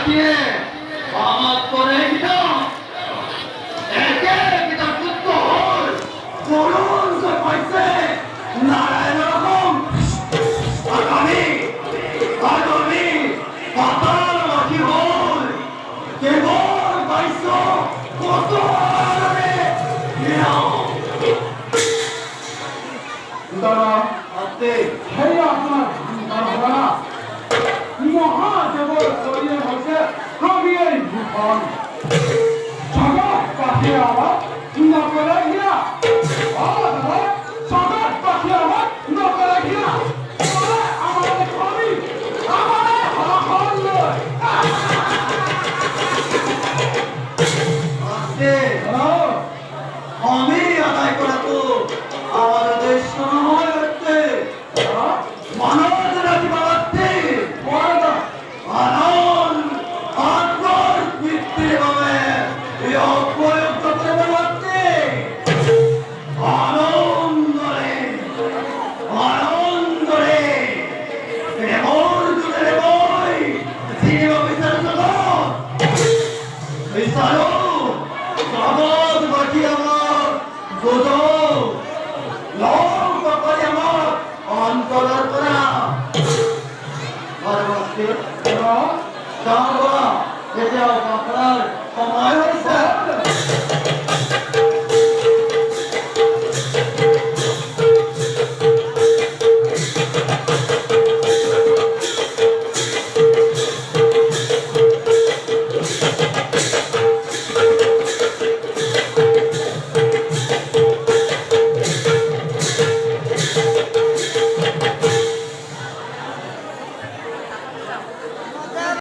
দিয়ে আমার করে গিয়া একে গিয়া যুদ্ধ হল করুন যে পাইছে নারায়ণ রকম আগামী আগামী পাতাল মাটি হল কেবল পাইছ কত আরে দাদা আপনি সেই আপনার ধারণা মহাদেবর শরীরে হচ্ছে কবিয়ে ভূষণ জগৎ পাখি আবার নকলে গিয়া দাদা জগৎ পাখি আবার নকলে গিয়া আমাদের কবি আমাদের হল নয় আপনি আমি আদায় করা তো আমাদের দেশ নয় হচ্ছে মানব জাতি বাড়াতে আনন্দ আত্মার বৃত্তির ভাবে এই অপ্রয়োগ করতে বাড়াতে আনন্দরে আনন্দরে এমন দুধের বই সিনেমা বিচার বিচারো জগৎ বাকি আমার গোদো লং বাপারি আমার অন্তরার করা ঘরে বসতে যাও যেতে আপনার সময় হয়েছে